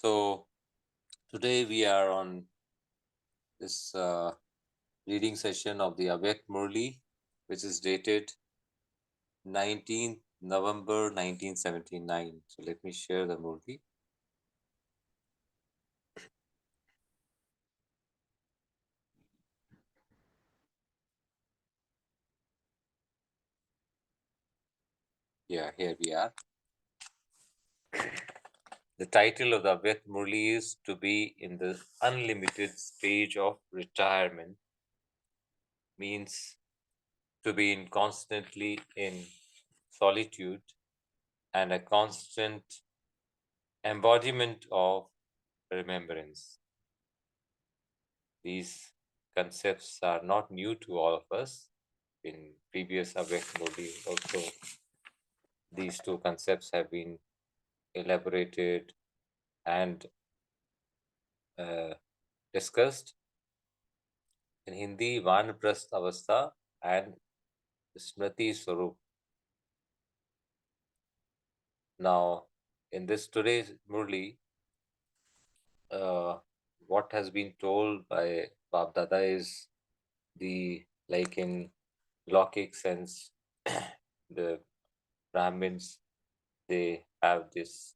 So today we are on this reading session of the Avyakt Murli, which is dated 19th November 1979. So let me share the Murli. Yeah, here we are. The title of the Avyakt Murli is To Be in the Unlimited Stage of Retirement, means to be in constantly in solitude and a constant embodiment of remembrance. These concepts are not new to all of us. In previous Avyakt Modi, also these two concepts have been elaborated and uh, discussed. In Hindi, Vanprasth Avastha and Smriti Swarup. Now, in this today's Murli, uh, what has been told by Bab Dada is the, like in Lokik sense, the Brahmins, they have this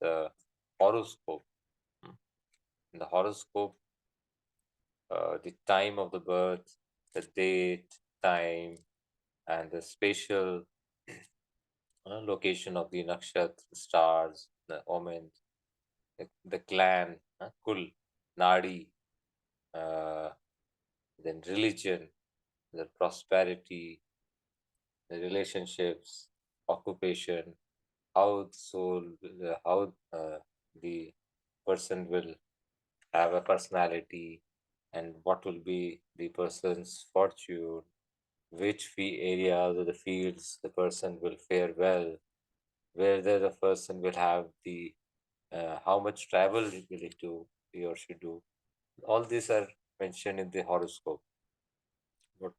horoscope. In the horoscope, the time of the birth, the date, time, and the spatial location of the nakshatra, stars, the omens, the clan, kul, nadi, uh, then religion, the prosperity, the relationships, occupation, how the soul, how the person will have a personality, and what will be the person's fortune, which areas of the fields the person will fare well, whether the person will have the how much travel will it do, he or she do. All these are mentioned in the horoscope. But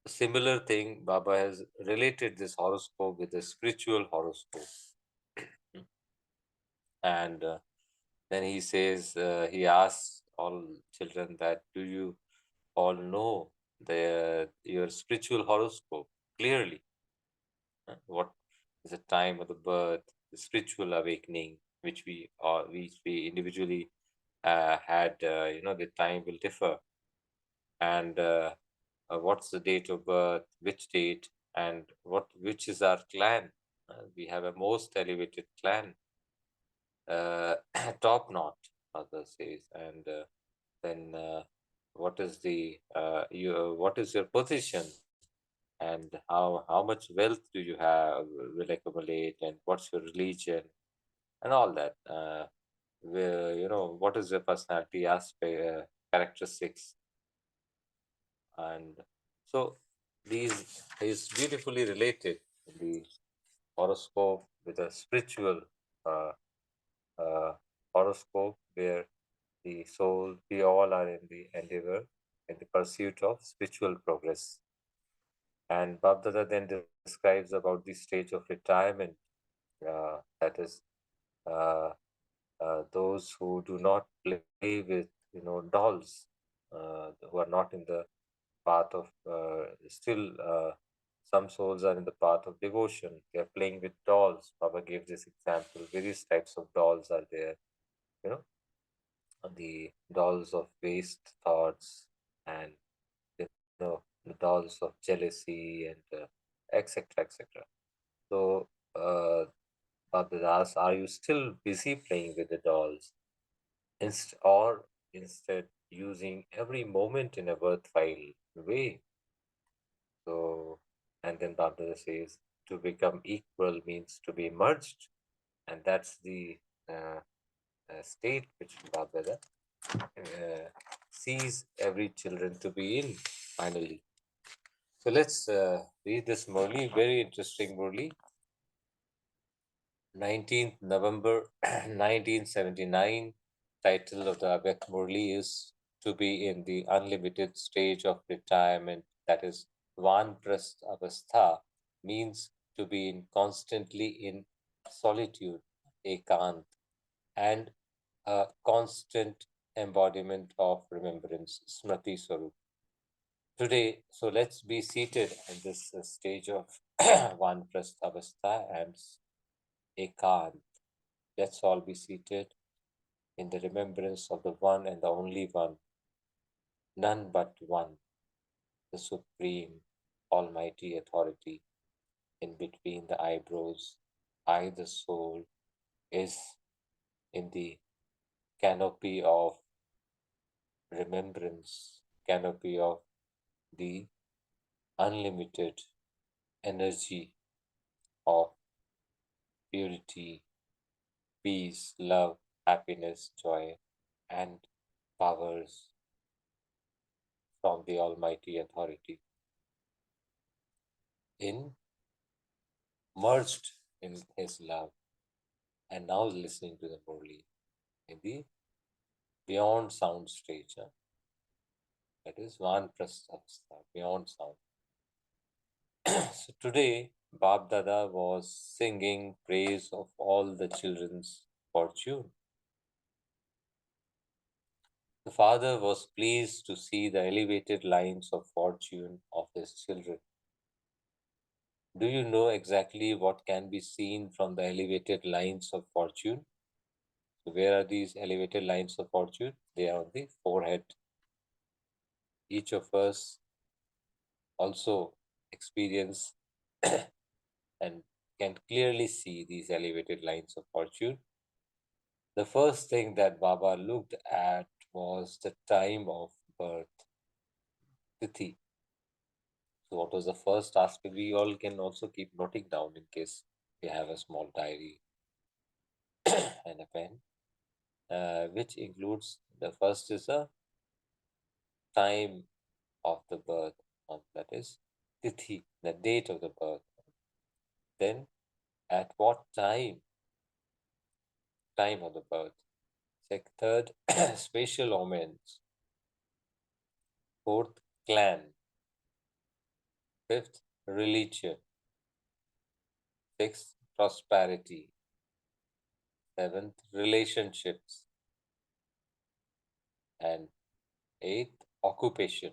a similar thing, Baba has related this horoscope with a spiritual horoscope. And then he says, he asks all children that, do you all know your spiritual horoscope clearly? What is the time of the birth, the spiritual awakening, which we individually had, the time will differ, and what's the date of birth, which date, and which is our clan. We have a most elevated clan, top notch, Father says, and then what is what is your position, and how much wealth do you have will accumulate, and what's your religion, and all that. What is your personality aspect, characteristics, and so these is beautifully related in the horoscope with a spiritual uh, uh, horoscope where the soul, we all are in the endeavor, in the pursuit of spiritual progress. And Bhabdada then describes about the stage of retirement, that is, uh, those who do not play with, dolls, who are not in the path of, still, some souls are in the path of devotion. They are playing with dolls. Baba gave this example. Various types of dolls are there, you know, the dolls of waste thoughts, and the dolls of jealousy, and etc. etc. So, Baba asks, are you still busy playing with the dolls? Or instead using every moment in a worthwhile way? So, and then Baba says, to become equal means to be merged. And that's the uh, state which Baba sees every children to be in finally. So let's read this Murli, very interesting Murli. 19th November 1979. Title of the Avyakt Murli is To Be in the Unlimited Stage of Retirement, that is Vanprasth Avastha, means to be constantly in solitude, ekant, and a constant embodiment of remembrance, Smriti Swarup. Today, so let's be seated in this stage of Vanprastha Avastha and Ekant. Let's all be seated in the remembrance of the one and the only one, none but one, the supreme, almighty authority. In between the eyebrows, I, the soul, is in the canopy of remembrance, canopy of the unlimited energy of purity, peace, love, happiness, joy, and powers from the Almighty Authority, in merged in His love. And now listening to the Murli in the beyond sound stage. That is one prastha, beyond sound. So today, Bab Dada was singing praise of all the children's fortune. The father was pleased to see the elevated lines of fortune of his children. Do you know exactly what can be seen from the elevated lines of fortune? So where are these elevated lines of fortune? They are on the forehead. Each of us also experience and can clearly see these elevated lines of fortune. The first thing that Baba looked at was the time of birth, Tithi. So, what was the first aspect? We all can also keep noting down in case we have a small diary and a pen, which includes the first is a time of the birth, that is Tithi, the date of the birth. Then, at what time of the birth. Third, spatial omens. Fourth, clan. Fifth, religion. Sixth, prosperity. Seventh, relationships. And eighth, occupation.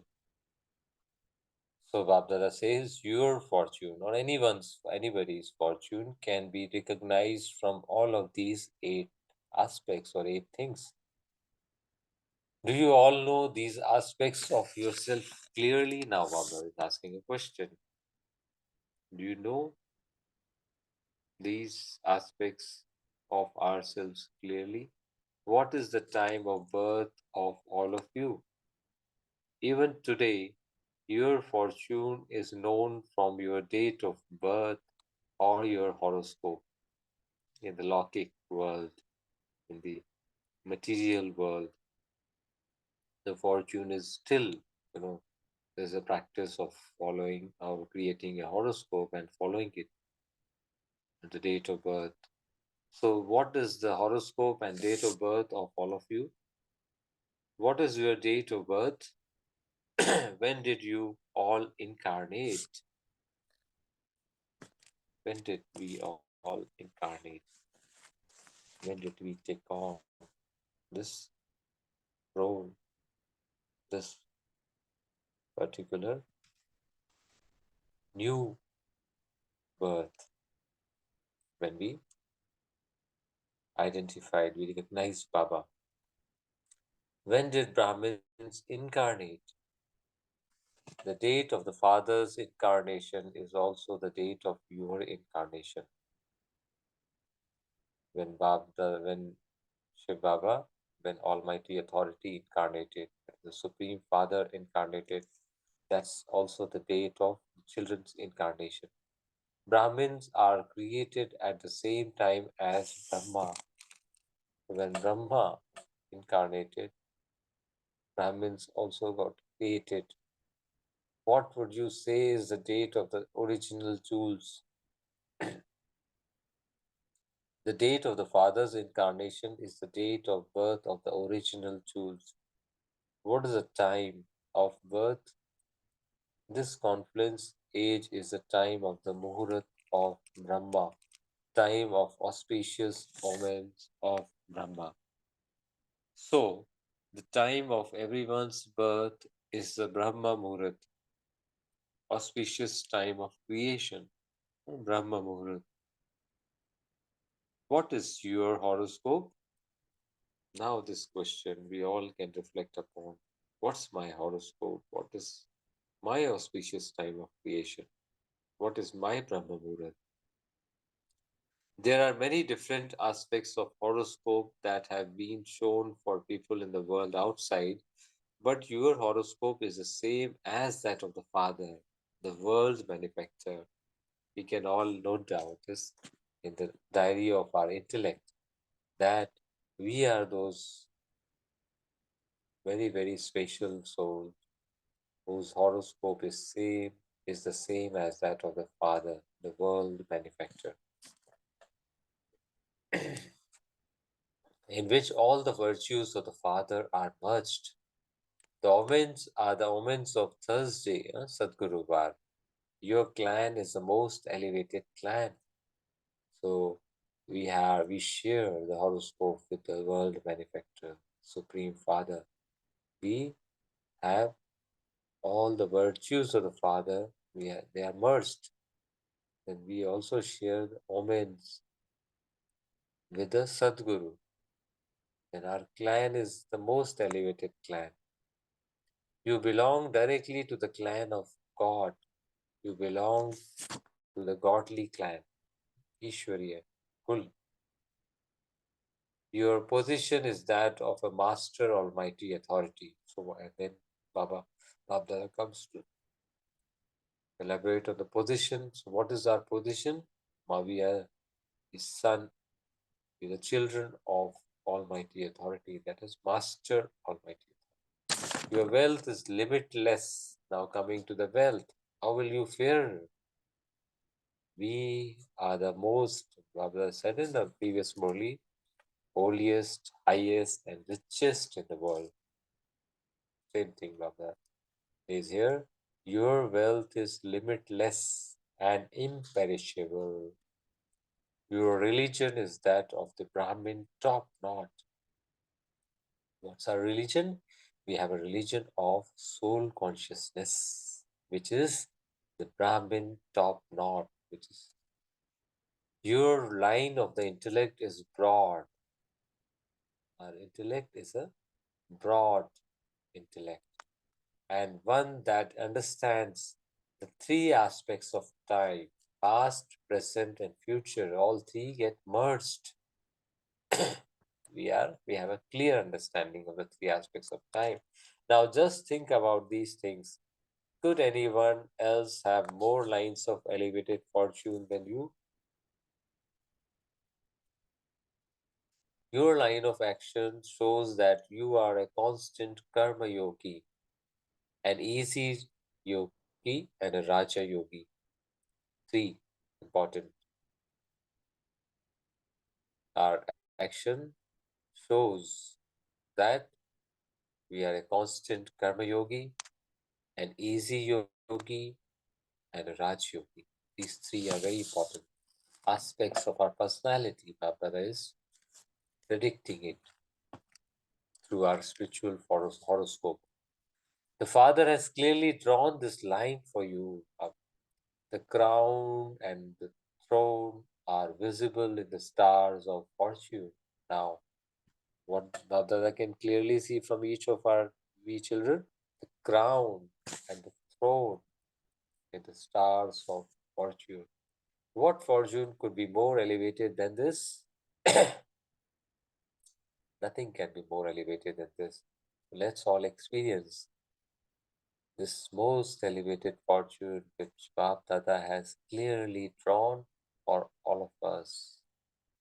So Bhabdada says your fortune or anybody's fortune can be recognized from all of these eight aspects or eight things. Do you all know these aspects of yourself clearly? Now Bhabdada is asking a question. Do you know these aspects of ourselves clearly? What is the time of birth of all of you? Even today, your fortune is known from your date of birth or your horoscope. In the Lokic world, in the material world, the fortune is still, there's a practice of following or creating a horoscope and following it, the date of birth. So, what is the horoscope and date of birth of all of you? What is your date of birth? When did you all incarnate? When did we all incarnate? When did we take on this role, this particular new birth? When we identified, we recognized Baba. When did Brahmins incarnate? The date of the Father's incarnation is also the date of your incarnation. When Shiv Baba, when Almighty Authority incarnated, the Supreme Father incarnated, that's also the date of children's incarnation. Brahmins are created at the same time as Brahma. When Brahma incarnated, Brahmins also got created. What would you say is the date of the original jewels? The date of the Father's incarnation is the date of birth of the original jewels. What is the time of birth? This confluence age is the time of the Muhurat of Brahma, time of auspicious omens of Brahma. So, the time of everyone's birth is the Brahma Muhurat, auspicious time of creation. Brahma Muhurat. What is your horoscope? Now, this question we all can reflect upon. What's my horoscope? What is my auspicious time of creation? What is my Brahma Muhurat? There are many different aspects of horoscope that have been shown for people in the world outside, but your horoscope is the same as that of the Father, the world's benefactor. We can all note down this in the diary of our intellect that we are those very, very special souls whose horoscope is the same as that of the Father, the world benefactor, in which all the virtues of the Father are merged. The omens are the omens of Thursday, Sadguru Var. Your clan is the most elevated clan. So we share the horoscope with the world benefactor, Supreme Father. We have all the virtues of the Father. They are merged. And we also share the omens with the Sadguru. And our clan is the most elevated clan. You belong directly to the clan of God. You belong to the godly clan, Ishwariya, Kul. Your position is that of a master almighty authority. So, and then Baba comes to elaborate on the position. So, what is our position? We are his son, we are the children of almighty authority, that is master almighty. Your wealth is limitless. Now, coming to the wealth, how will you fare? We are the most, Baba said in the previous Murli, holiest, highest, and richest in the world. Same thing, Baba is here. Your wealth is limitless and imperishable. Your religion is that of the Brahmin top knot. What's our religion? We have a religion of soul consciousness, which is the Brahmin top knot, which is your line of the intellect is broad. Our intellect is a broad intellect and one that understands the three aspects of time: past, present, and future. All three get merged. We have a clear understanding of the three aspects of time. Now just think about these things. Could anyone else have more lines of elevated fortune than you? Your line of action shows that you are a constant karma yogi, an easy yogi, and a raja yogi. Three important. Our action shows that we are a constant karma yogi, an easy yogi, and a Raj yogi. These three are very important aspects of our personality. Baba is predicting it through our spiritual horoscope. The Father has clearly drawn this line for you. The crown and the throne are visible in the stars of fortune. Now, what Baba can clearly see from each of our we children, the crown and the throne in the stars of fortune. What fortune could be more elevated than this? Nothing can be more elevated than this. Let's all experience this most elevated fortune which Bap Dada has clearly drawn for all of us,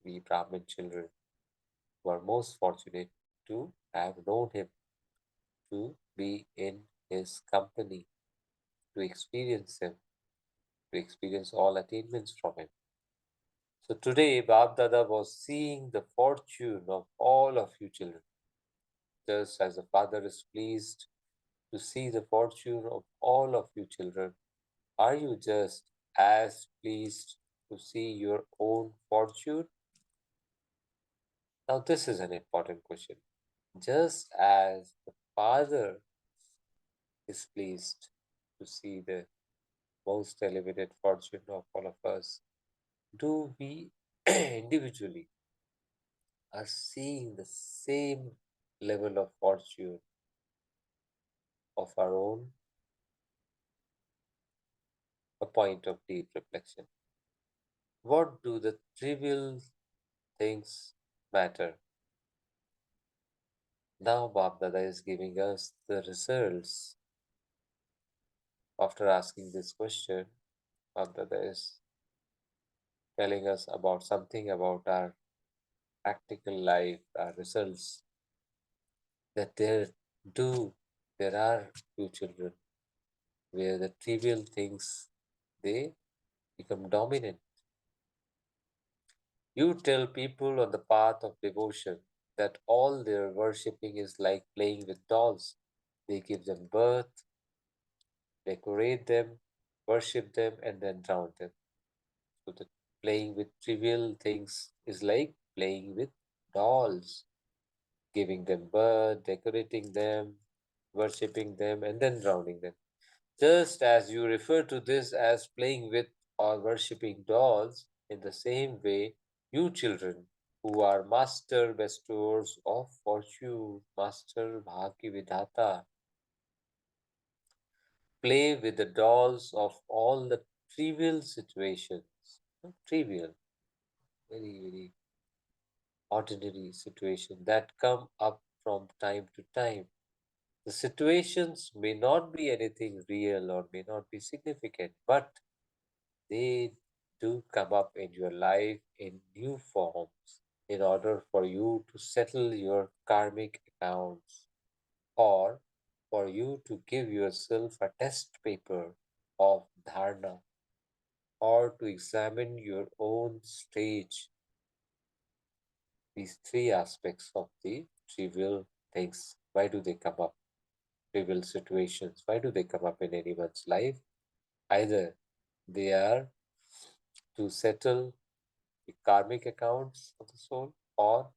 we Brahmin children, who are most fortunate to have known him, to be in his company, to experience him, to experience all attainments from him. So today, Bab Dada was seeing the fortune of all of you children, just as the Father is pleased to see the fortune of all of you children. Are you just as pleased to see your own fortune? Now, this is an important question. Just as the Father is pleased to see the most elevated fortune of all of us, do we individually are seeing the same level of fortune of our own? A point of deep reflection. What do the trivial things matter? Now Bapdada is giving us the results. After asking this question, Bapdada is telling us about something about our practical life, our results, that do, there are few children where the trivial things, they become dominant. You tell people on the path of devotion that all their worshipping is like playing with dolls. They give them birth, decorate them, worship them, and then drown them. So the playing with trivial things is like playing with dolls, giving them birth, decorating them, worshipping them, and then drowning them. Just as you refer to this as playing with or worshipping dolls, in the same way, you children who are master bestowers of fortune, master Bhagi Vidhata, play with the dolls of all the trivial situations. Trivial, very, very ordinary situation that come up from time to time. The situations may not be anything real or may not be significant, but they do come up in your life in new forms in order for you to settle your karmic accounts or for you to give yourself a test paper of dharana or to examine your own stage. These three aspects of the trivial things. Why do they come up? Trivial situations. Why do they come up in anyone's life? Either they are to settle the karmic accounts of the soul, or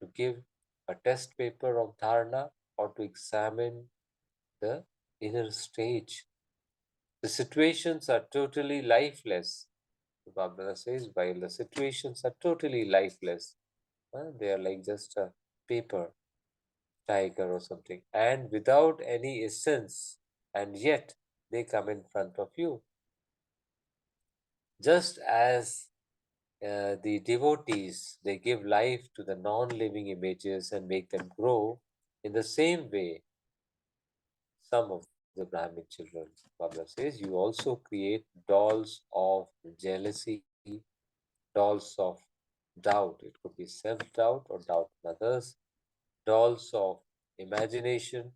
to give a test paper of dharana, or to examine the inner stage. The situations are totally lifeless. The Bhagavad says, while the situations are totally lifeless, they are like just a paper, tiger or something, and without any essence, and yet they come in front of you. Just as the devotees, they give life to the non-living images and make them grow. In the same way, some of the Brahmin children, Baba says, you also create dolls of jealousy, dolls of doubt. It could be self-doubt or doubt in others, dolls of imagination,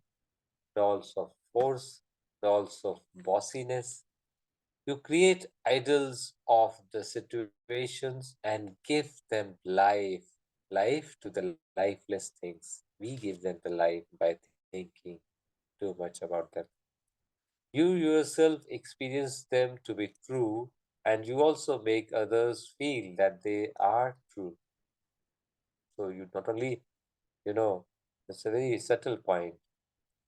dolls of force, dolls of bossiness. You create idols of the situations and give them life to the lifeless things. We give them the life by thinking too much about them. You yourself experience them to be true, and you also make others feel that they are true. So you not only, you know, it's a very subtle point.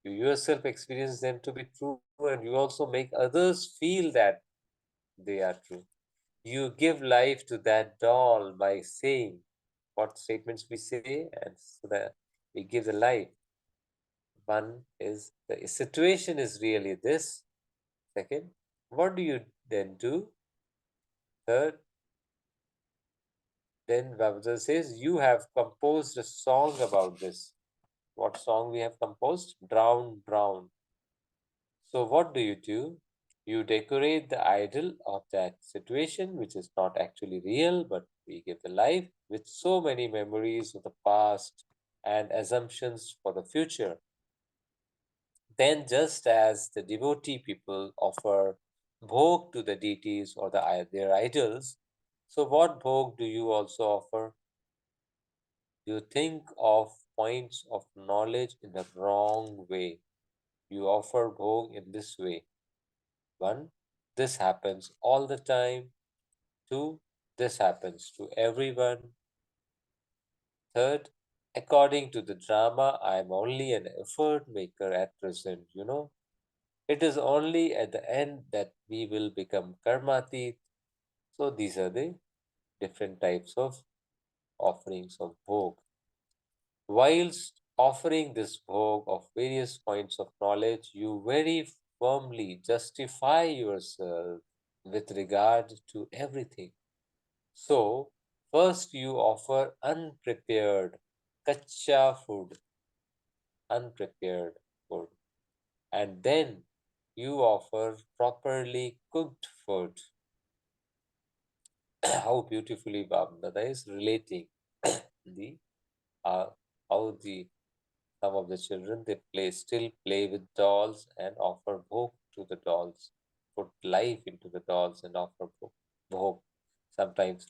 You yourself experience them to be true, and you also make others feel that they are true. You give life to that doll by saying what statements we say, and so that we give the life. One is the situation is really this. Second, what do you then do? Third, then Babda says, you have composed a song about this. What song we have composed? Drown, drown. So what do? You decorate the idol of that situation, which is not actually real, but we give the life with so many memories of the past and assumptions for the future. Then, just as the devotee people offer bhog to the deities or their idols, so what bhog do you also offer? You think of points of knowledge in the wrong way. You offer bhog in this way. One, this happens all the time. Two, this happens to everyone. Third, According to the drama, I am only an effort maker at present. It is only at the end that we will become karmati. So these are the different types of offerings of bhog. Whilst offering this bhog of various points of knowledge, you very firmly justify yourself with regard to everything. So, first you offer unprepared, kacha food, unprepared food, and then you offer properly cooked food. How beautifully Baba is relating the uh, how the some of the children they still play with dolls and offer bhog to the dolls, put life into the dolls and offer bhog, sometimes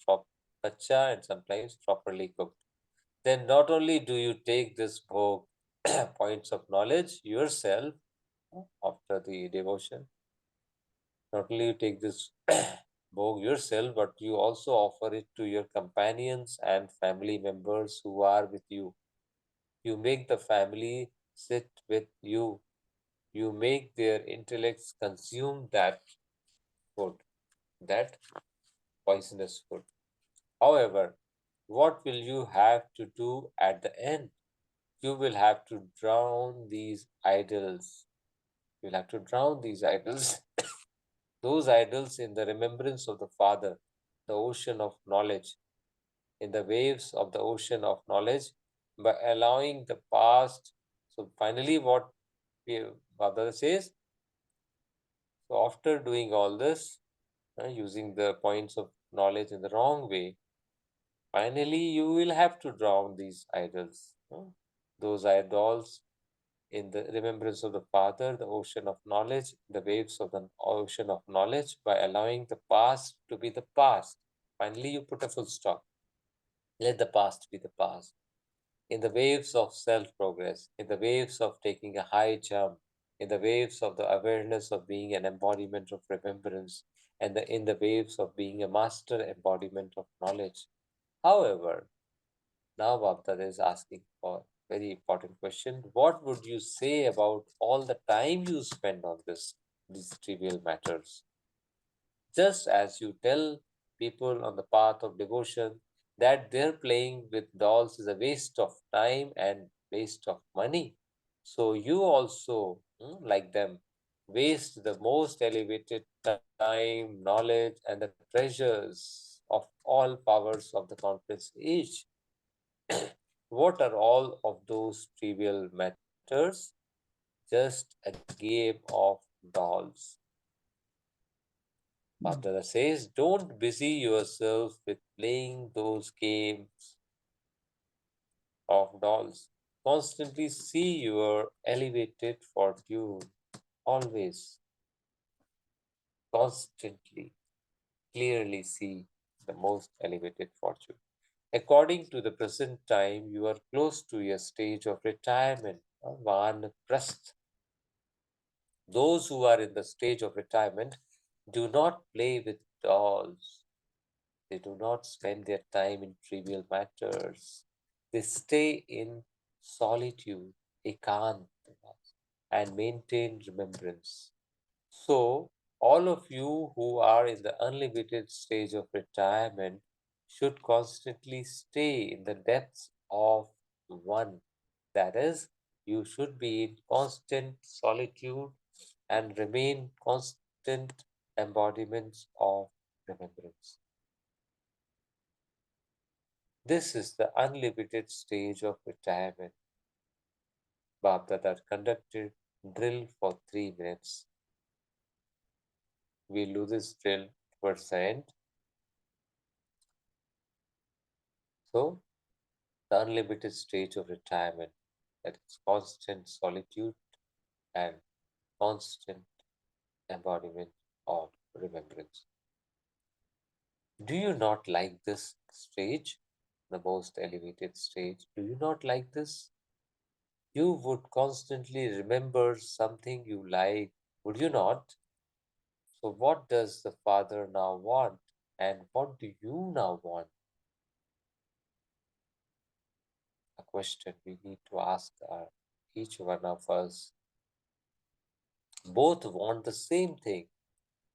kacha and sometimes properly cooked. Then not only do you take this bhog points of knowledge yourself after the devotion, not only you take this bhog yourself, but you also offer it to your companions and family members who are with you. You make the family sit with you. You make their intellects consume that food, that poisonous food. However, what will you have to do at the end? You will have to drown these idols. You'll have to drown these idols, those idols in the remembrance of the Father, the ocean of knowledge, in the waves of the ocean of knowledge, by allowing the past. So finally, what Baba says, so after doing all this, using the points of knowledge in the wrong way, finally you will have to drown these idols. Those idols in the remembrance of the Father, the ocean of knowledge, the waves of the ocean of knowledge, by allowing the past to be the past. Finally, you put a full stop. Let the past be the past. In the waves of self progress, in the waves of taking a high jump, in the waves of the awareness of being an embodiment of remembrance, and in the waves of being a master embodiment of knowledge. However, now Bhavdada is asking for a very important question. What would you say about all the time you spend on these trivial matters? Just as you tell people on the path of devotion that their playing with dolls is a waste of time and waste of money. So you also, like them, waste the most elevated time, knowledge, and the treasures of all powers of the conference age. What are all of those trivial matters? Just a game of dolls. Bhadra says, don't busy yourself with playing those games of dolls. Constantly see your elevated fortune. Always, constantly, clearly see the most elevated fortune. According to the present time, you are close to your stage of retirement, Vanaprastha. Those who are in the stage of retirement do not play with dolls. They do not spend their time in trivial matters. They stay in solitude, ekant, and maintain remembrance. So, all of you who are in the unlimited stage of retirement should constantly stay in the depths of one. That is, you should be in constant solitude and remain constant embodiments of remembrance. This is the unlimited stage of retirement. Bapdada conducted drill for 3 minutes. We'll do this drill towards the end. So, the unlimited stage of retirement, that is constant solitude and constant embodiment of remembrance. Do you not like this stage, the most elevated stage? Do you not like this? You would constantly remember something you like, would you not? So, what does the Father now want? And what do you now want? question we need to ask each one of us. Both want the same thing,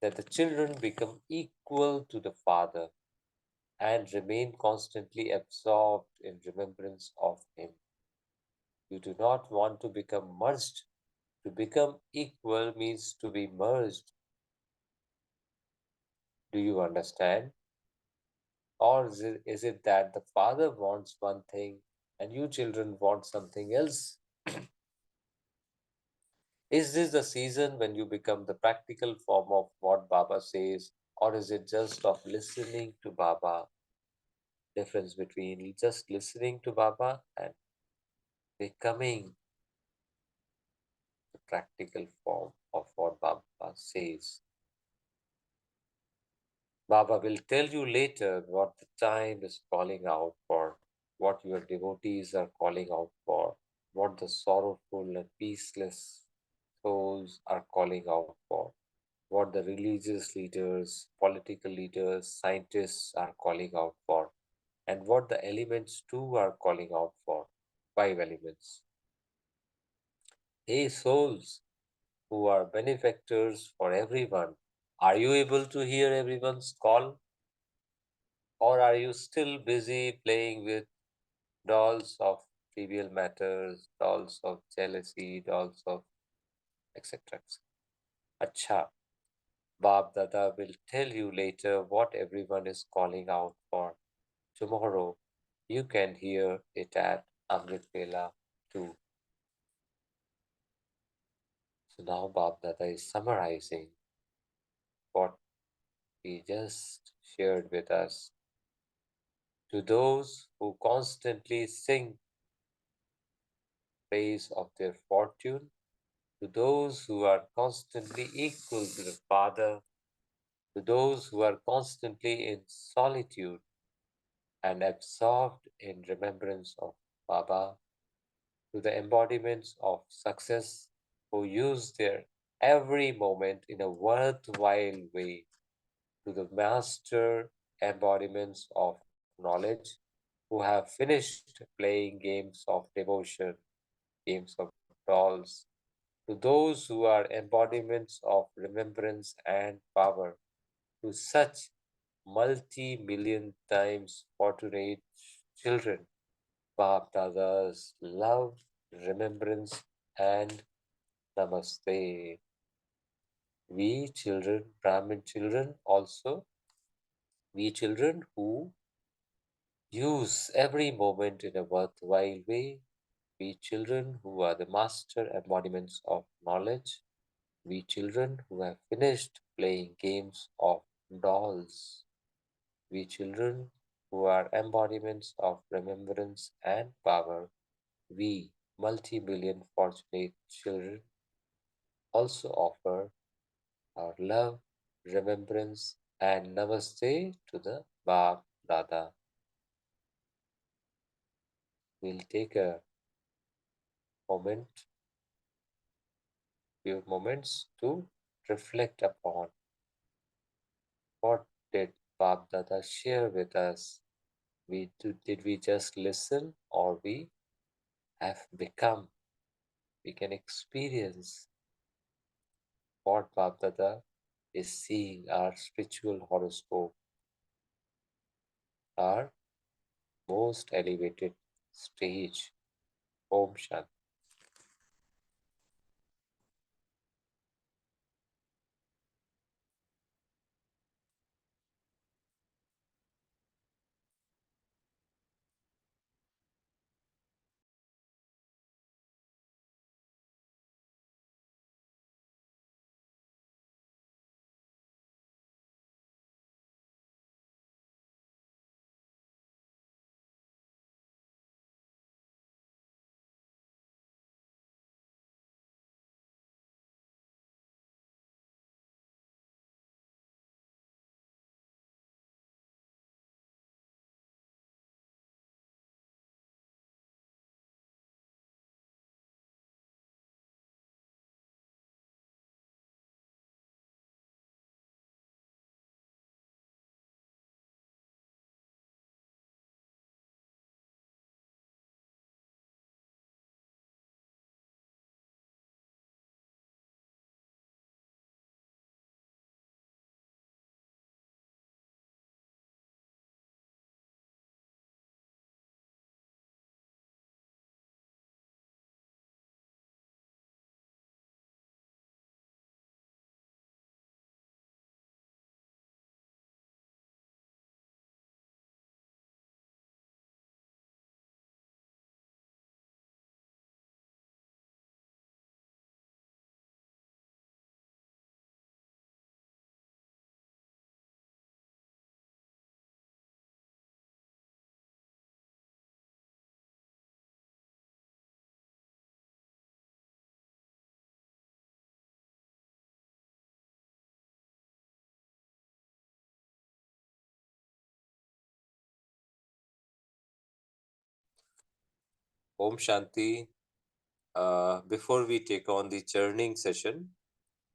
that the children become equal to the Father and remain constantly absorbed in remembrance of Him. You do not want to become merged. To become equal means to be merged. Do you understand? Or is it that the Father wants one thing and you children want something else? Is this the season when you become the practical form of what Baba says, or is it just of listening to Baba? Difference between just listening to Baba and becoming the practical form of what Baba says. Baba will tell you later what the time is calling out for, what your devotees are calling out for, what the sorrowful and peaceless souls are calling out for, what the religious leaders, political leaders, scientists are calling out for, and what the elements too are calling out for. Five elements. Hey, souls who are benefactors for everyone, are you able to hear everyone's call? Or are you still busy playing with dolls of trivial matters, dolls of jealousy, dolls of etc. Acha, Bab Dada will tell you later what everyone is calling out for. Tomorrow, you can hear it at Amrit Vela too. So now Bab Dada is summarizing what he just shared with us. To those who constantly sing praise of their fortune, to those who are constantly equal to the Father, to those who are constantly in solitude and absorbed in remembrance of Baba, to the embodiments of success who use their every moment in a worthwhile way, to the master embodiments of knowledge who have finished playing games of devotion, games of dolls, to those who are embodiments of remembrance and power, to such multi-million times fortunate children, Bap Dada's love, remembrance, and namaste. We children, Brahmin children also, we children who use every moment in a worthwhile way, we children who are the master embodiments of knowledge, we children who have finished playing games of dolls, we children who are embodiments of remembrance and power, we multi-million fortunate children also offer our love, remembrance, and namaste to the Bab Dada. We'll take a moment, few moments to reflect upon what did Bab Dada share with us. Did we just listen or we have become? We can experience what Bab Dada is seeing our spiritual horoscope, our most elevated stage. Om Shanti. Om Shanti. Before we take on the churning session,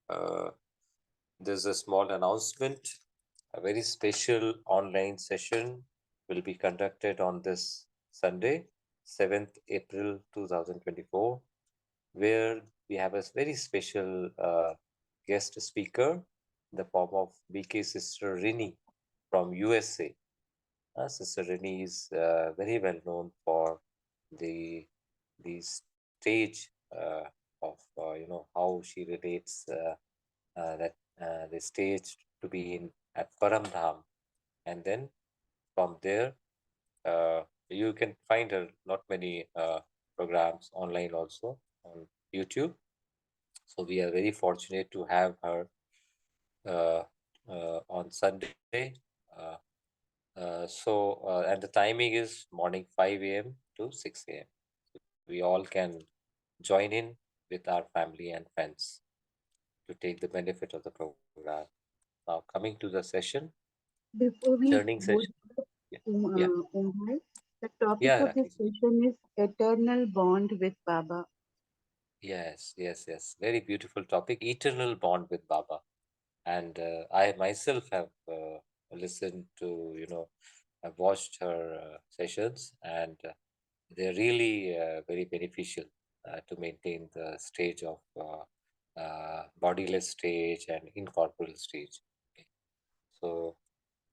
uh, there's a small announcement. A very special online session will be conducted on this Sunday, 7th April 2024, where we have a very special guest speaker in the form of BK Sister Rini from USA. Sister Rini is very well known for the the stage of how she relates that the stage to be in at Paramdham, and then from there uh, you can find her not many programs online also on YouTube. So we are very fortunate to have her uh, on Sunday. Uh, and the timing is morning 5 a.m. to 6 a.m. We all can join in with our family and friends to take the benefit of the program. Now, coming to the session, Before we churning go, session. Yeah, yeah, Umar, the topic yeah, of this Rakhi. session is eternal bond with Baba. Yes, yes, yes. Very beautiful topic. Eternal bond with Baba. And I myself have listened to, I've watched her sessions, and they're really very beneficial to maintain the stage of bodiless stage and incorporeal stage. Okay. So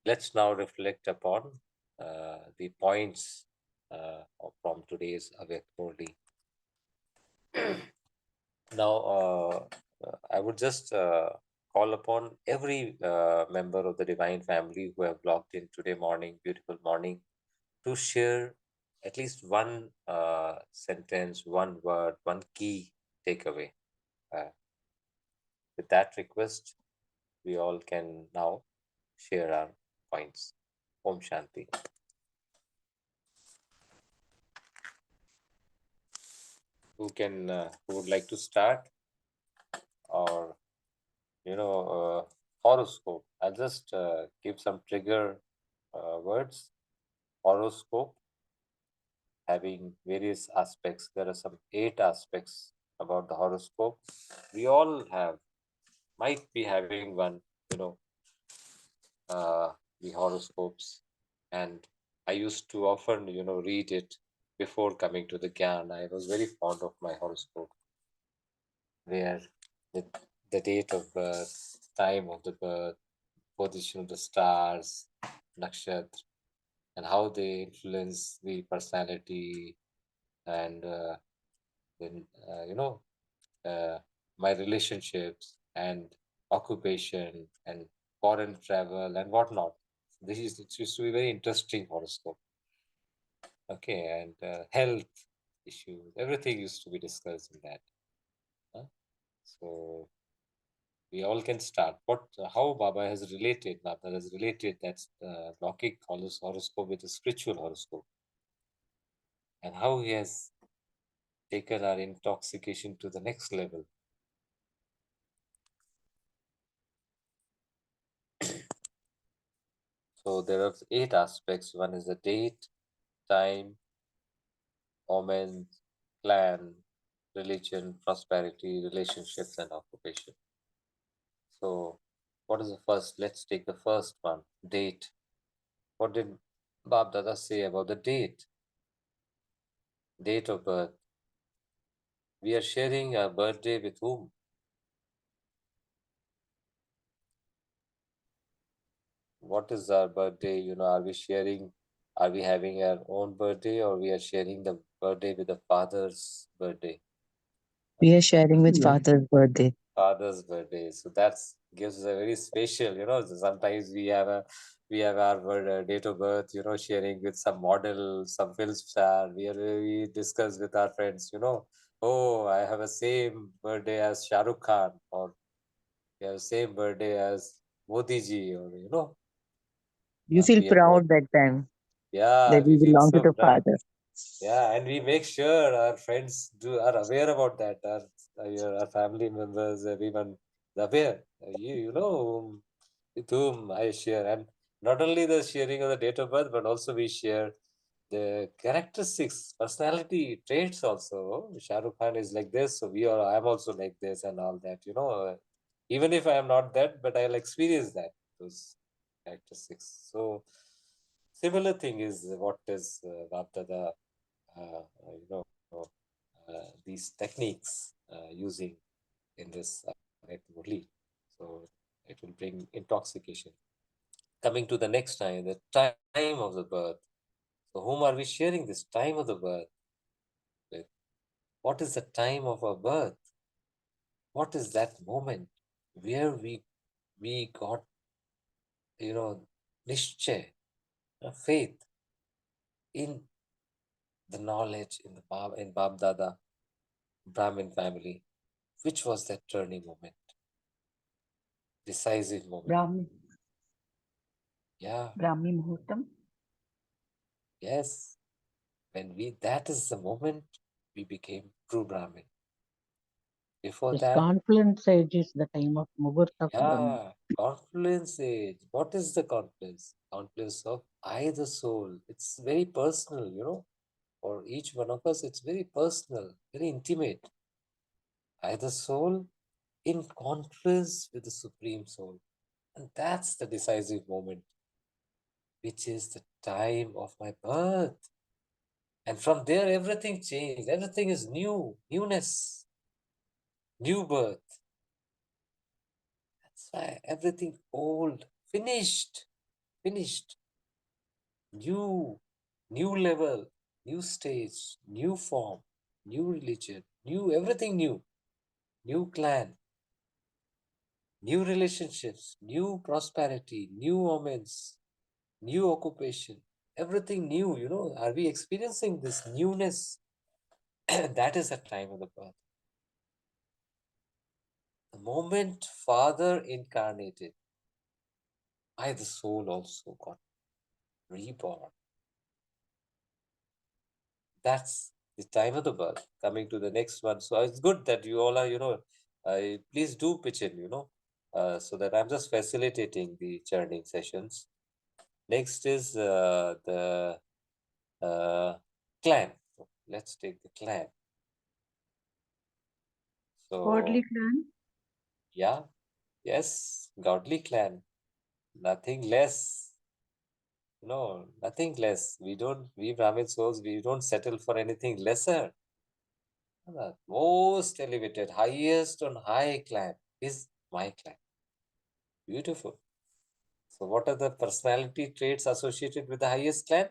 let's now reflect upon the points from today's Avyakt Murli. Now, I would just call upon every member of the Divine Family who have logged in today morning, beautiful morning, to share at least one sentence, one word, one key takeaway. Uh, with that request, we all can now share our points. Om Shanti. Who would like to start, or horoscope? I'll just give some trigger words. Horoscope having various aspects. There are some 8 aspects about the horoscope. We all might be having one, you know, uh, the horoscopes. And I used to often, read it before coming to the Gyan. I was very fond of my horoscope, where the, the date of birth, time of the birth, position of the stars, nakshatra, and how they influence the personality, and then uh, my relationships and occupation and foreign travel and whatnot. It used to be very interesting horoscope. Okay, and health issues, everything used to be discussed in that. Huh? So we all can start. How Baba has related? Baba has related that Lockic horoscope with the spiritual horoscope, and how he has taken our intoxication to the next level. So there are 8 aspects. One is the date, time, omen, clan, religion, prosperity, relationships, and occupation. So, what is the first? Let's take the first one, date. What did Bab Dada say about the date? Date of birth. We are sharing our birthday with whom? What is our birthday? Are we sharing? Are we having our own birthday, or we are sharing the birthday with the father's birthday? We are sharing with Yes. father's birthday. Father's birthday. So that's gives a very special, sometimes we have our date of birth, sharing with some model, some film star. We discuss with our friends, oh, I have a same birthday as Shah Rukh Khan, or we have same birthday as Modi ji, or You feel PM Modi. proud that time Yeah, that we we feel belong to so the proud. father. Yeah, and we make sure our friends are aware about that. Our family members, everyone is aware. You know with whom I share, and not only the sharing of the date of birth, but also we share the characteristics, personality traits also. Shah Rukh Khan is like this, so I'm also like this and all that. Even if I am not that, but I'll experience those characteristics. So similar thing is what is Bapdada, these techniques using in this Murli. So it will bring intoxication. Coming to the next time, the time of the birth. So whom are we sharing this time of the birth with? What is the time of our birth? What is that moment where we got, nishchay, faith in the knowledge in Bab Dada, Brahmin family? Which was that turning moment? Decisive moment. Brahmi. Yeah. Brahmi Muhurtam. Yes. That is the moment we became true Brahmin. Before This that, confluence age is the time of Muhurta for Brahma. confluence age. What is the confluence? Confluence of I, the soul. It's very personal, for each one of us, it's very personal, very intimate. I, the soul, in confluence with the Supreme Soul. And that's the decisive moment, which is the time of my birth. And from there, everything changed. Everything is new, newness, new birth. That's why everything old, finished. New level, new stage, new form, new religion, everything new clan, new relationships, new prosperity, new moments, new occupation, everything new. Are we experiencing this newness? That is the time of the birth. The moment Father incarnated, I, the soul, also got reborn. That's the time of the birth. Coming to the next one. So it's good that you all are, please do pitch in, so that I'm just facilitating the churning sessions. Next is the clan. Let's take the clan. Godly So, clan. yeah, yes, godly clan. Nothing less. No, nothing less. We Brahmin souls, we don't settle for anything lesser. The most elevated, highest on high clan is my clan. Beautiful. So, what are the personality traits associated with the highest clan?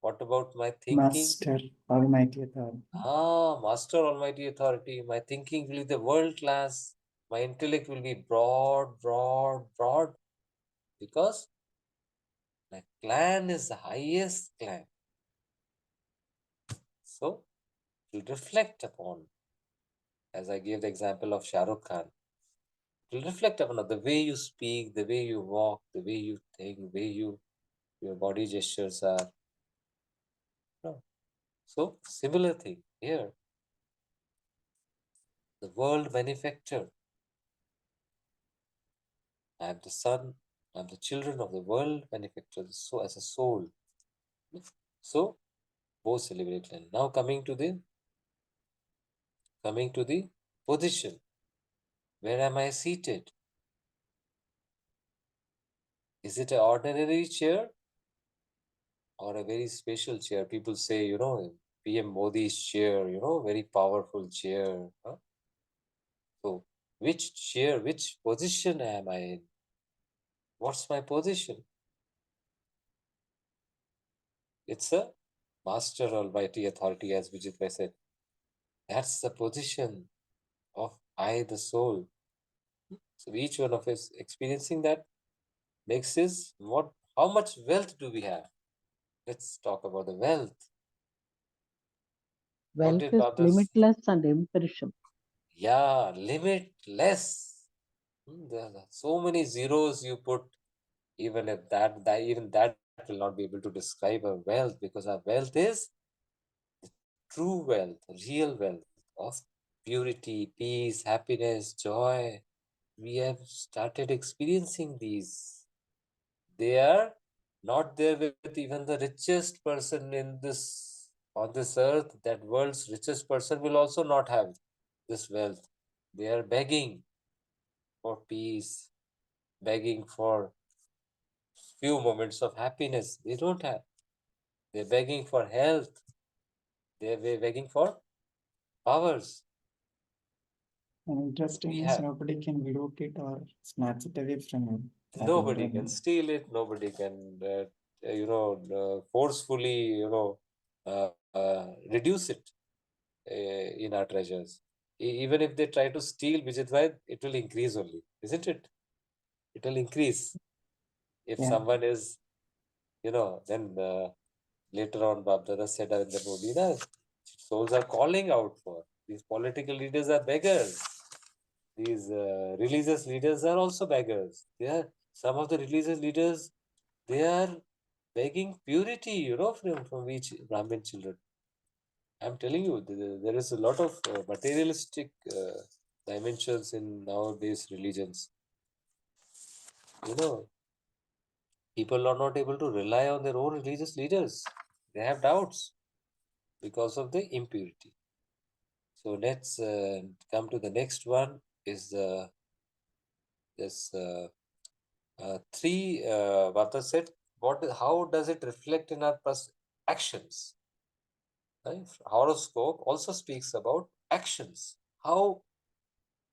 What about my thinking? Master, Almighty Authority. Master, Almighty Authority. My thinking will be the world class. My intellect will be broad, because my clan is the highest clan. So, to reflect upon, as I gave the example of Shah Rukh Khan, to reflect upon the way you speak, the way you walk, the way you think, the way your body gestures are. No. So, similar thing here. The world benefactor. I am the son, I am the children of the world benefactor, so as a soul. So, both celebrate land. Now coming to the position. Where am I seated? Is it an ordinary chair or a very special chair? People say, PM Modi's chair, very powerful chair. Huh? So, which chair, which position am I in? What's my position? It's a Master Almighty Authority, as Vijit Bhai said. That's the position of I, the soul. So each one of us experiencing that. Next is how much wealth do we have? Let's talk about the wealth. What Wealth did is Baba? limitless and imperishable. Yeah, limitless. There are so many zeros you put, even if even that will not be able to describe our wealth, because our wealth is true wealth, real wealth of purity, peace, happiness, joy. We have started experiencing these. They are not there with even the richest person on this earth. That world's richest person will also not have this wealth. They are begging for peace, begging for few moments of happiness. They don't have. They're begging for health. They're begging for powers. And interesting We is have. nobody can loot it or snatch it away from him. Nobody can steal it. Nobody can, forcefully, reduce it in our treasures. Even if they try to steal, Vijay, it will increase only, isn't it? It will increase. If Yeah. someone is, then later on, Babdada said in the movie, souls are calling out for. These political leaders are beggars. These religious leaders are also beggars. Some of the religious leaders, they are begging purity, from each Brahmin children. I'm telling you, there is a lot of materialistic dimensions in nowadays religions. People are not able to rely on their own religious leaders. They have doubts because of the impurity. So let's come to the next one. Is this three? Vata said, How does it reflect in our actions? Right? Horoscope also speaks about actions.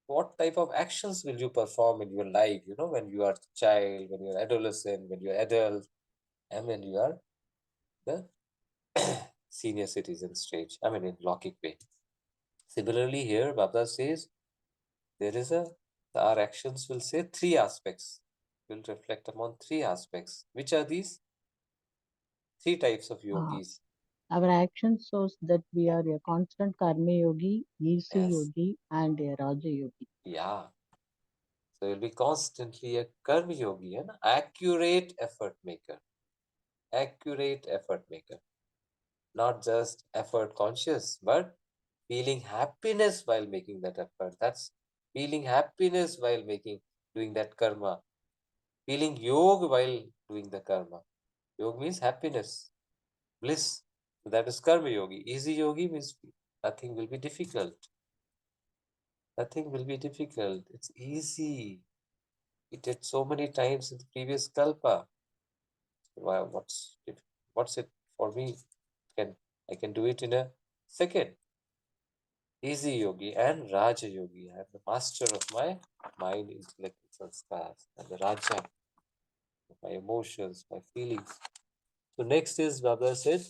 What type of actions will you perform in your life? When you are child, when you're adolescent, when you're adult, and when you are the senior citizen stage. In Lockic way. Similarly, here Baba says there is our actions will say three aspects. Will reflect upon three aspects. Which are these? Three types of Uh, yogis. our action shows that we are a constant karma yogi, easy Yes. yogi, and a Raja yogi. Yeah. So you'll be constantly a karma yogi, an accurate effort maker. Accurate effort maker. Not just effort conscious, but feeling happiness while making that effort. That's feeling happiness while doing that karma. Feeling yoga while doing the karma. Yoga means happiness, bliss. So that is karma yogi. Easy yogi means nothing will be difficult. Nothing will be difficult. It's easy. We did so many times in the previous kalpa. What's it for me? Can I can do it in a second. Easy yogi and Raja yogi. I am the master of my mind, intellect, and sanskars, and the Raja of my emotions, my feelings. So next is Baba said,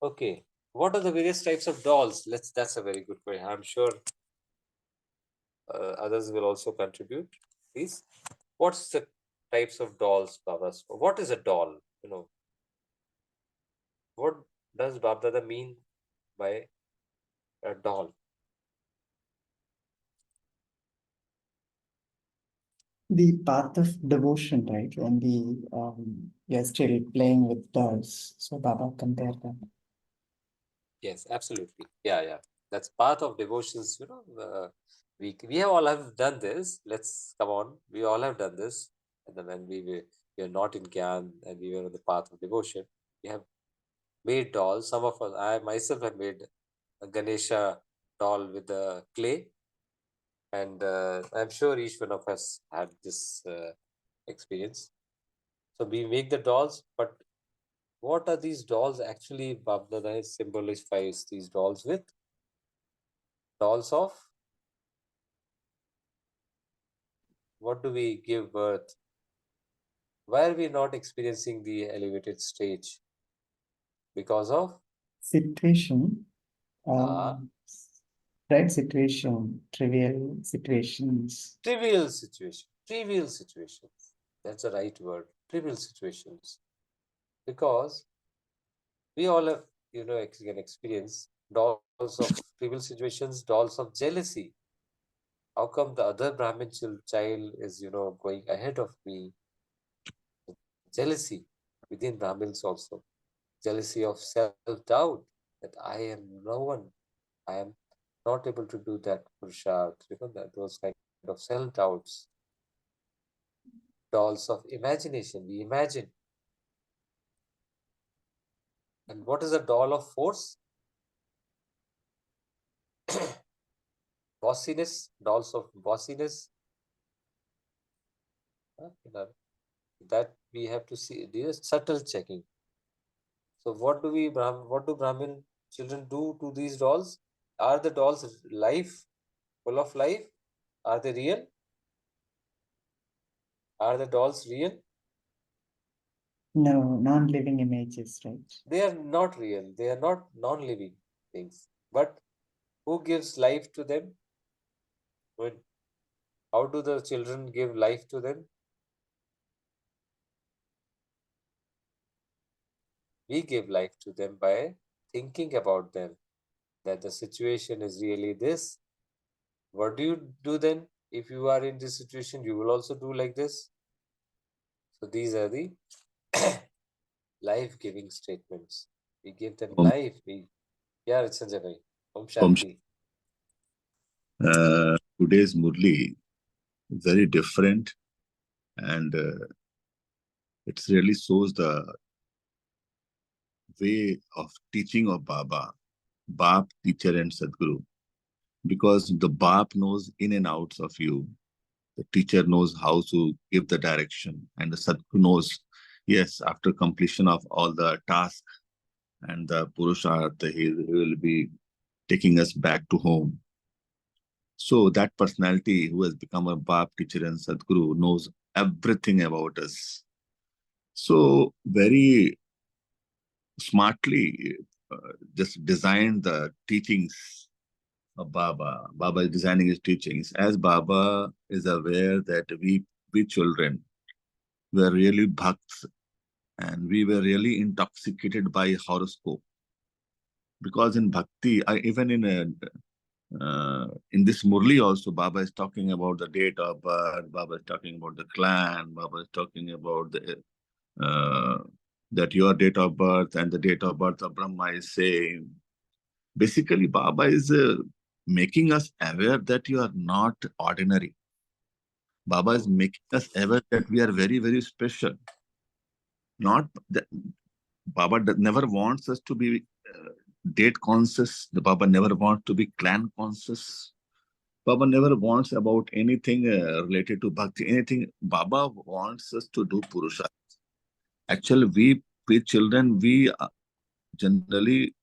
okay, what are the various types of dolls? That's a very good question. I'm sure others will also contribute. Please. What's the types of dolls, Baba? What is a doll? What does Baba mean by a doll? The path of devotion, right? When we are still playing with dolls. So Baba compared them. Yes, absolutely. Yeah. That's part of devotions. We have all have done this. Let's come on. We all have done this. And then when we are not in Gyan and we were on the path of devotion, we have made dolls. Some of us, I myself have made a Ganesha doll with the clay, and I'm sure each one of us had this experience. So we make the dolls, but what are these dolls actually? Babdada symbolifies these dolls with dolls of what do we give birth? Why are we not experiencing the elevated stage? Because of Situation, uh, um, right situation, trivial situations. trivial situations. Trivial situations. That's the right word. Trivial situations. Because we all have, can experience dolls of trivial situations, dolls of jealousy. How come the other Brahmin child is, going ahead of me? Jealousy within Brahmins also. Jealousy of self-doubt that I am no one. I am not able to do that purusharth, those kind of self-doubts. Dolls of imagination. We imagine And what is a doll of force? Bossiness, dolls of bossiness. That we have to see. This is subtle checking. So what do Brahmin children do to these dolls? Are the dolls life, full of life? Are they real? Are the dolls real? No, non-living images, right? They are not real. They are not non-living things. But who gives life to them? How do the children give life to them? We give life to them by thinking about them, that the situation is really this. What do you do then? If you are in this situation, you will also do like this. So these are the life-giving statements. We give them life. Yeah, Sanjay bhai. Om Shanti. Today's Murli is very different, and it really shows the way of teaching of Baba, Bap, teacher and Sadguru. Because the Bap knows in and outs of you, the teacher knows how to give the direction, and the Sadguru knows, yes, after completion of all the tasks and the Purusharth, he will be taking us back to home. So that personality who has become a Bap, teacher and Sadguru knows everything about us. So very smartly just designed the teachings of Baba. Baba is designing his teachings. As Baba is aware that we children were really bhakts and we were really intoxicated by horoscope. Because in bhakti, even in this Murli also, Baba is talking about the date of birth, Baba is talking about the clan, Baba is talking about that your date of birth and the date of birth of Brahma is same. Basically, Baba is making us aware that you are not ordinary. Baba is making us aware that we are very, very special. Not that Baba never wants us to be date conscious. The Baba never wants to be clan conscious. Baba never wants about anything related to bhakti, anything. Baba wants us to do purusha. Actually, we children, we generally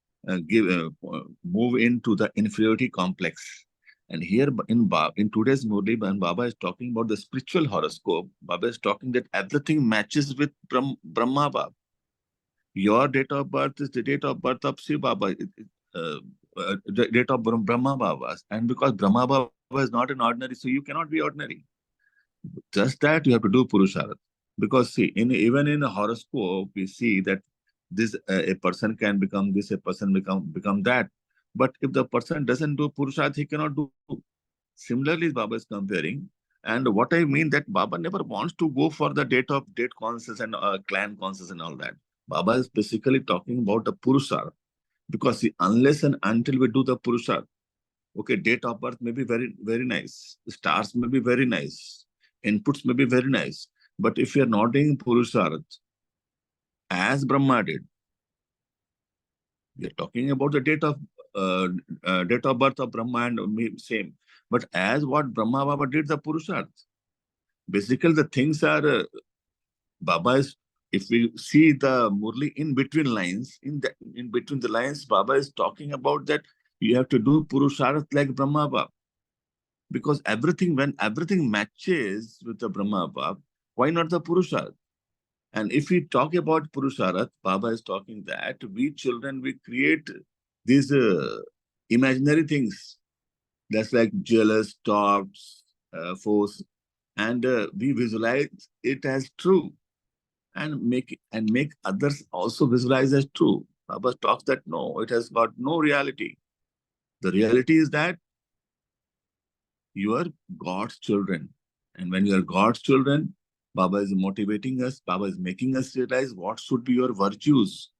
move into the inferiority complex. And here in today's Murli, when Baba is talking about the spiritual horoscope, Baba is talking that everything matches with Brahma Baba. Your date of birth is the date of birth of Shiva Baba, the date of Brahma Baba. And because Brahma Baba is not an ordinary, so you cannot be ordinary. Just that you have to do Purusharth. Because see, even in a horoscope, we see that this a person can become this, a person become that. But if the person doesn't do Purusharth, he cannot do. Similarly, Baba is comparing. And what I mean that Baba never wants to go for the date conscious and clan conscious and all that. Baba is basically talking about the Purusharth. Because see, unless and until we do the Purusharth, okay, date of birth may be very, very nice. Stars may be very nice. Inputs may be very nice. But if you are not doing Purusharth, as Brahma did, we are talking about the date of birth of Brahma and me, same. But as what Brahma Baba did, the Purusharth. Basically, the things are, Baba is, if we see the Murli in between lines, in between the lines, Baba is talking about that you have to do Purusharth like Brahma Baba. Because when everything matches with the Brahma Baba, why not the Purusharth? And if we talk about Purusharth, Baba is talking that we children, we create these imaginary things. That's like jealous, thoughts, force, and we visualize it as true, and make others also visualize as true. Baba talks that no, it has got no reality. The reality is that you are God's children. And when you are God's children, Baba is motivating us, Baba is making us realize what should be your virtues.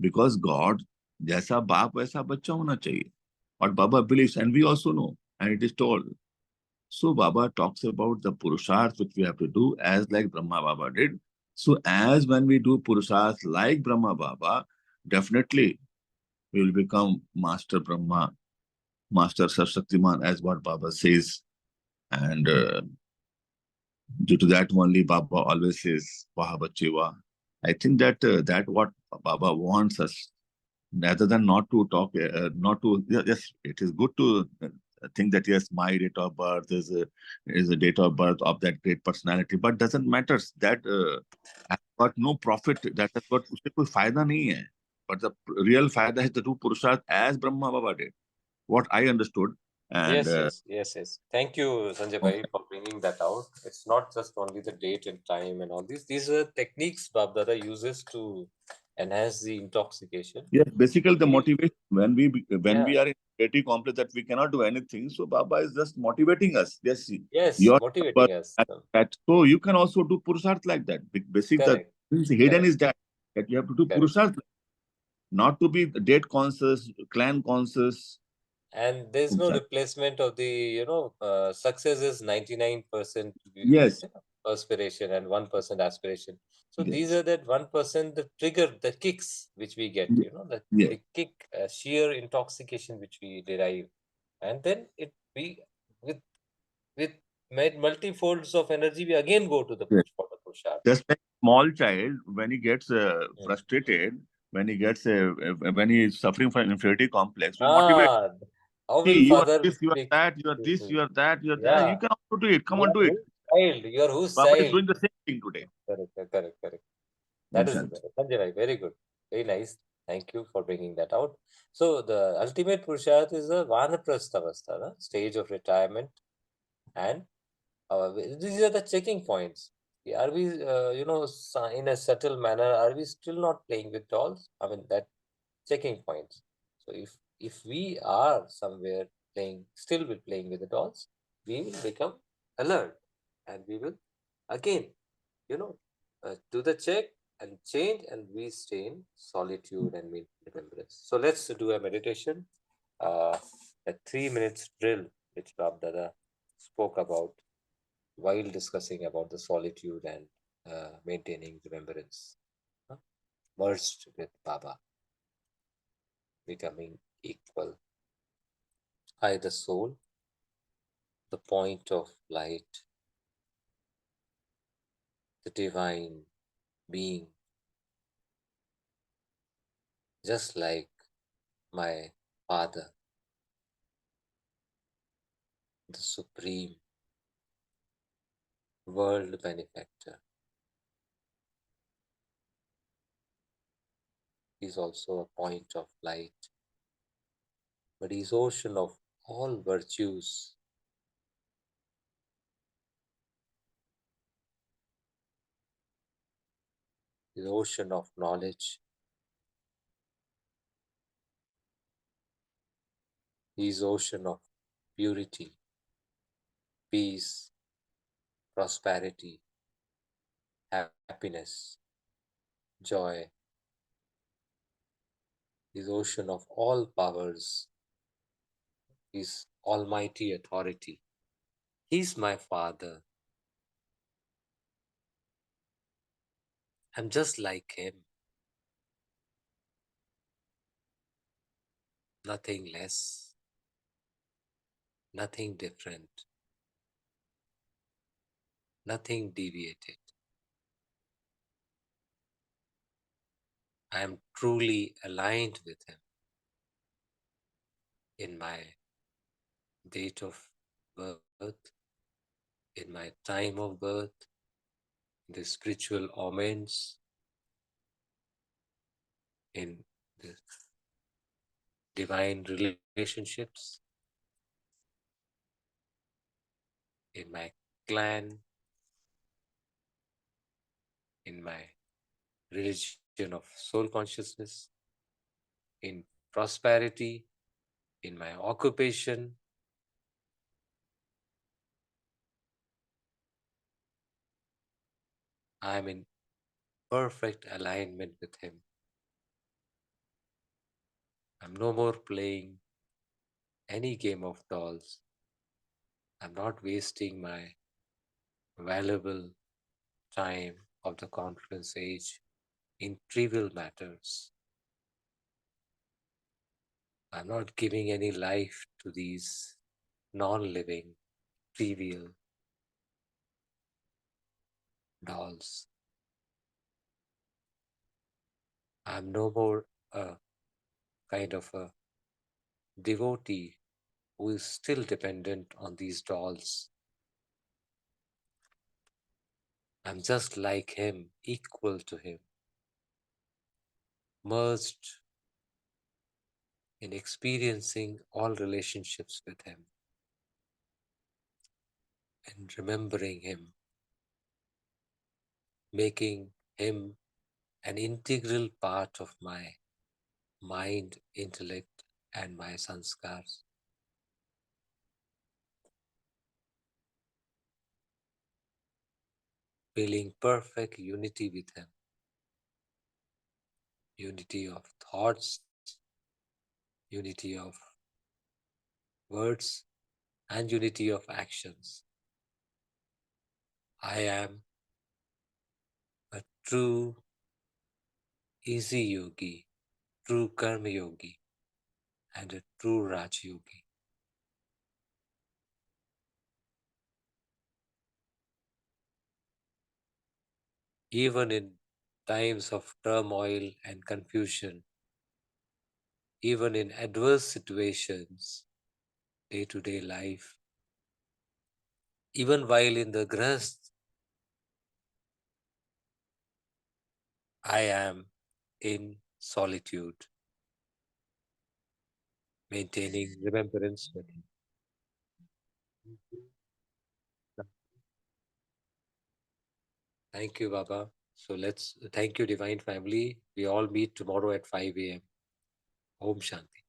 Because God, jaisa baap, waisa bachcha hona chahiye. What Baba believes, and we also know, and it is told. So Baba talks about the Purusharth which we have to do as like Brahma Baba did. So as when we do Purusharth like Brahma Baba, definitely we will become Master Brahma, Master Sarshaktiman, as what Baba says. And due to that only Baba always says, Vahabachiva. I think that that what Baba wants us, rather than not to talk, not to, yes, it is good to think that yes, my date of birth is a date of birth of that great personality, but doesn't matter. That has got no profit. That has got उससे कोई फायदा नहीं है. But the real फायदा is to do Purusharth as Brahma Baba did. What I understood, and Yes. Thank you, Sanjay Bhai, for bringing that out. It's not just only the date and time and all these. These are techniques Bab Dada uses to enhance the intoxication. yes, basically the We- motivation when Yeah. we are in creative complex that we cannot do anything. So Baba is just motivating us. Yes, Yes, your motivating us. that so you can also do Purusharth like that. Basic the Correct. things hidden Correct. is that you have to do Correct. Purusharth, not to be date conscious, clan conscious. And there's no replacement of the, success is 99% Yes, perspiration and 1% aspiration. So these yes, are that 1%, the trigger, the kicks which we get, yes, the kick, sheer intoxication which we derive. And then we, with, with multifolds of energy, we again go to the yes. push for the push-up. Just like small child when he gets Mm. frustrated, when he gets when he is suffering from inferiority complex, we motivate. Ah, how will See, you are father this, you are pick? that, you are this, you are that, you are that. Yeah, You can also do it. Come you on, are do it. whose child? You are whose Baba is child? doing the same thing today. Correct. That is Nishant. Sanjay bhai, very good. Very nice. Thank you for bringing that out. So the ultimate Purusharth is the Vanaprastha na? Stage of retirement, and these are the checking points. Are we, in a subtle manner, are we still not playing with dolls? I mean, that checking points. So if we are somewhere still be playing with the dolls, we will become alert, and we will again, do the check and change, and we stay in solitude and remembrance. So let's do a meditation, a 3 minutes drill, which Bab Dada spoke about while discussing about the solitude and maintaining remembrance, huh? Merged with Baba, becoming equal. I, the soul, the point of light, the divine being, just like my Father, the supreme world benefactor, is also a point of light, but is ocean of all virtues, is ocean of knowledge, is ocean of purity, peace, prosperity, happiness, joy, is ocean of all powers, is almighty authority. He's my Father. I'm just like him, nothing less, nothing different, nothing deviated. I am truly aligned with him in my date of birth, in my time of birth, the spiritual omens, in the divine relationships, in my clan, in my religion of soul consciousness, in prosperity, in my occupation. I'm in perfect alignment with him. I'm no more playing any game of dolls. I'm not wasting my valuable time of the confluence age in trivial matters. I'm not giving any life to these non-living, trivial dolls. I'm no more a kind of a devotee who is still dependent on these dolls. I'm just like him, equal to him, merged in experiencing all relationships with him and remembering him, making him an integral part of my mind, intellect, and my sanskars. Feeling perfect unity with him, unity of thoughts, unity of words, and unity of actions. I am a true easy yogi, true karma yogi, and a true Raj yogi. Even in times of turmoil and confusion, even in adverse situations, day-to-day life, even while in the grahast, I am in solitude, maintaining remembrance with him. Thank you, Baba. So thank you, Divine Family. We all meet tomorrow at 5 a.m. Om Shanti.